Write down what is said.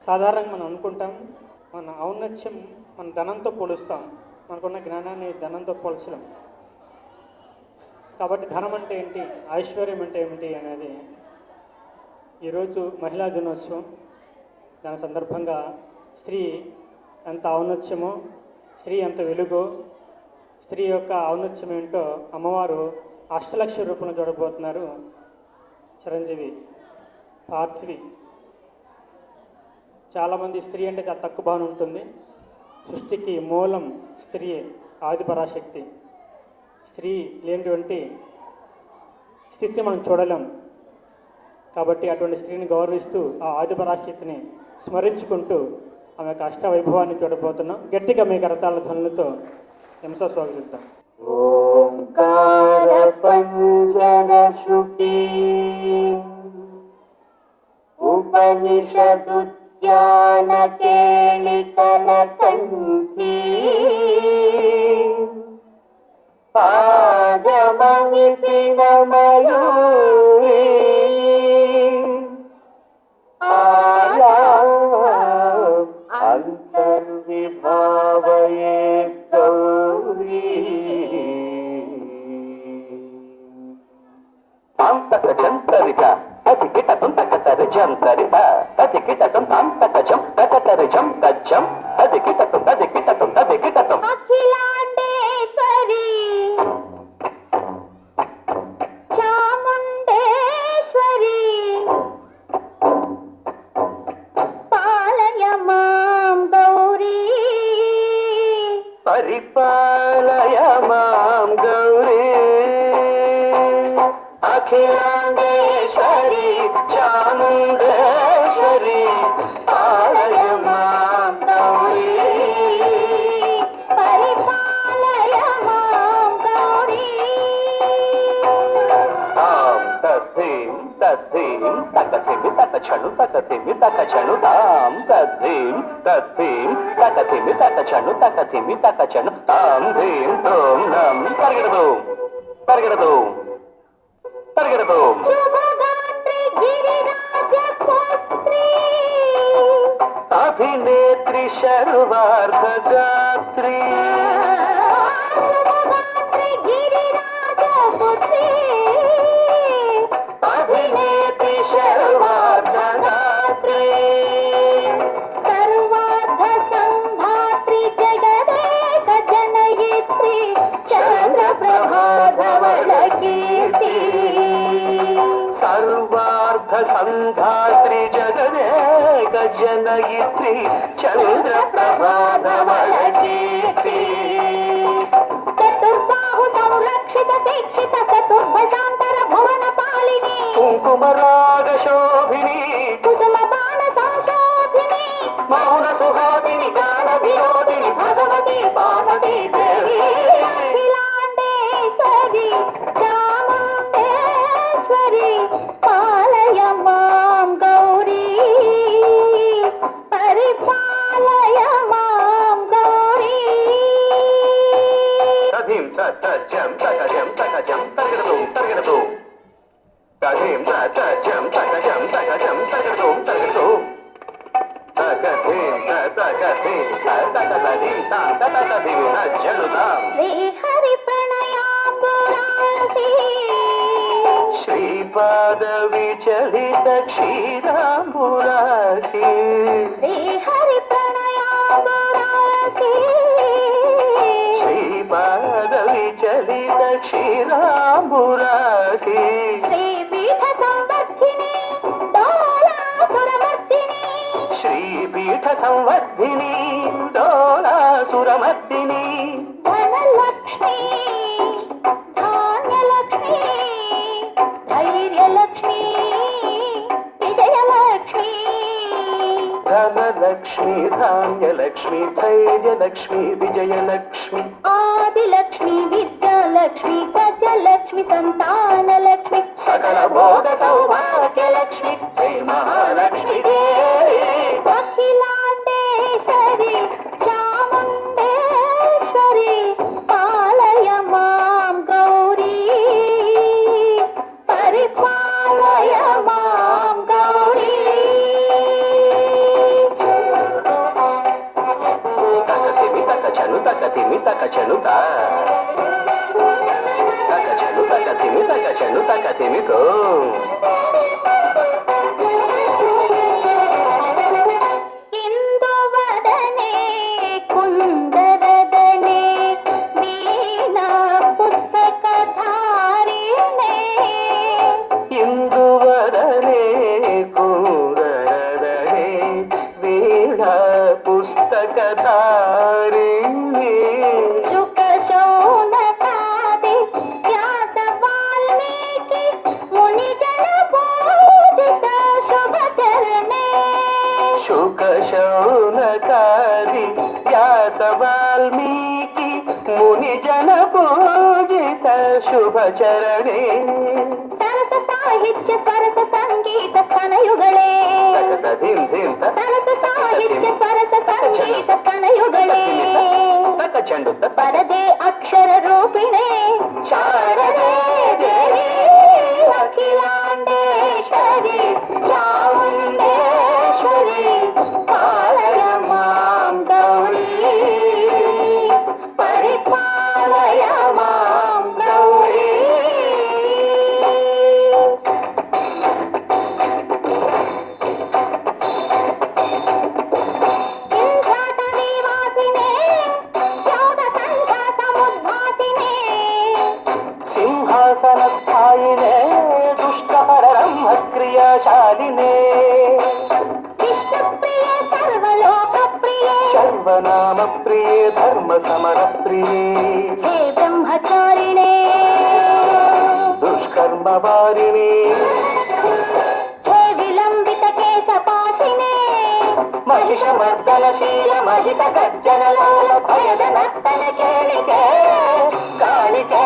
సాధారణంగా మనం అనుకుంటాం మన ఔన్నత్యం మన ధనంతో పోలుస్తాం, మనకున్న జ్ఞానాన్ని ధనంతో పోల్చడం. కాబట్టి ధనం అంటే ఏంటి, ఐశ్వర్యం అంటే ఏమిటి అనేది ఈరోజు మహిళా దినోత్సవం. దాని సందర్భంగా స్త్రీ ఎంత ఔన్నత్యమో, స్త్రీ ఎంత వెలుగో, స్త్రీ యొక్క ఔన్నత్యం ఏంటో అమ్మవారు అష్టలక్ష్మి రూపంలో చూడబోతున్నారు. చిరంజీవి పార్థివి. చాలామంది స్త్రీ అంటే చాలా తక్కువ భావన ఉంటుంది. సృష్టికి మూలం స్త్రీయే, ఆది పరాశక్తి. స్త్రీ లేనిటువంటి స్థితి మనం చూడలేం. కాబట్టి అటువంటి స్త్రీని గౌరవిస్తూ ఆ ఆది పరాశక్తిని స్మరించుకుంటూ ఆమె యొక్క అష్టవైభవాన్ని చూడబోతున్నాం. గట్టిగా మీ కరతాళ ధ్వనులతో ఎంతో స్వాగతిద్దాం. ఉపనిషదు జ్ఞాన కేళికల కంఠీ పాదమనిపిన మయూరీ ఆలా అంతర్విభావయే గౌరీ జంతరిత అతి కిటం తకతరి జంతరిత అతి కిటం తాంతకజం తకతరి జం తజ్జం అతి కిటం అఖిలాండేశ్వరి చాముండేశ్వరి పాలయ మాం గౌరీ పరిపాలయ మాం గౌరీ అఖిలాండేశ్వరి చాముండేశ్వరి పాలయ మాం గౌరీ పరిపాలయ మాం గౌరీ తాం తద్ధీం తద్ధీం తకథిమి తకచణు తకథిమి తకచణు తాం తద్ధీం తద్ధీం తకథిమి తకచణు తకథిమి తకచణు తాం ధీం తోం నం పరిగెడదు పరిగెడదు పరిగెడదు శుభగాత్రి గిరిరాజ పుత్రి అభినేత్రి శర్వార్థ గాత్రి శుభగాత్రి గిరిరాజ పుత్రి అభినేత్రి శర్వార్థ గాత్రి సర్వార్థ సంధాత్రి జగదేక జనయిత్రి చంద్రప్రభాధవళ కీర్తి సర్వార్థ సంధాత్రి జగదేక జనయిత్రి చంద్ర ప్రభాధవళ కీర్తి చతుర్బాహు సంరక్షిత శిక్షిత చతుర్భశాంతర భువన పాలిని కుంకుమరాగ శోభిని కుసుమ బాణ సంశోభిని మౌన సుహాసిని గాన వినోదిని భగవతి పార్వతీ దేవి అఖిలాండేశ్వరి చాముండేశ్వరి పాలయ మాం గౌరీ పరిపాలయ మాం గౌరీ తథీం తజం తకజం తకజం తరగడదు తరగడదు తథీం తజం తకజం తకజం తరగడదు తరగడదు తకథీం తకథీం తకతదీం తకతదీం నజ్జనుతాం శ్రీహరి ప్రణయాపురాసి శ్రీపాద విచలిత క్షీరాంబురాశి శ్రీహరి ప్రణయాపురాసి శ్రీపాద విచలిత క్షీరాంబురాశి శ్రీపీఠ సంవర్ధిని డోలాసురమర్దిని శ్రీపీఠ సంవర్ధిని డోలాసురమర్దిని ధనలక్ష్మి ధాన్యలక్ష్మి ధైర్యలక్ష్మి విజయలక్ష్మి ధనలక్ష్మి ధాన్యలక్ష్మి ధైర్యలక్ష్మి విజయలక్ష్మి ఆదిలక్ష్మి విద్యాలక్ష్మి గజలక్ష్మి సంతానలక్ష్మి సకల భోగ సౌభాగ్యలక్ష్మి శ్రీ మహాలక్ష్మి దేవి అఖిలాండేశ్వరి చాముండేశ్వరి పాలయ మాం గౌరీ పరిపాలయ మాం గౌరీ అతిమితో ఇందువదనే కుందరదనే వీణా పుస్తకధారిణే ఇందువదనే కూరదనే వీణ పుస్తకధారిణి శుక శౌనకాది వ్యాస వాల్మీకి మునిజన పూజిత శుభచరణే శుక శౌనకాది వ్యాస వాల్మీకి మునిజన పూజిత శుభచరణే సరస సాహిత్య సరస సంగీత స్థనయుಗಳೇ ధీం ధీం సరస సాహిత్య సరస సంగీత స్థనయుಗಳೇ చెండు వరదే అక్షర రూపిణే శారదే దేవి అఖిలాండేశ్వరి చాముండేశ్వరి పాలయ మాం గౌరీ పరిపాలయ మాం గౌరీ ఇంద్రాట నివాసినే యోగ సంఘాతముద్భాసినే సింహాసన స్థాయినే దుష్టపరబ్రహ్మ క్రియాశాలినే విష్ణుప్రియ సర్వలోక ప్రియే సర్వనామ ప్రియే ధర్మ సమర ప్రియే హే బ్రహ్మచారిణే దుష్కర్మ వారిణి హే విలంబిత కేశపాశినే మహిషమర్దనశీల మహిత గర్జనలోల భయద నర్తన కేళికే కాళికే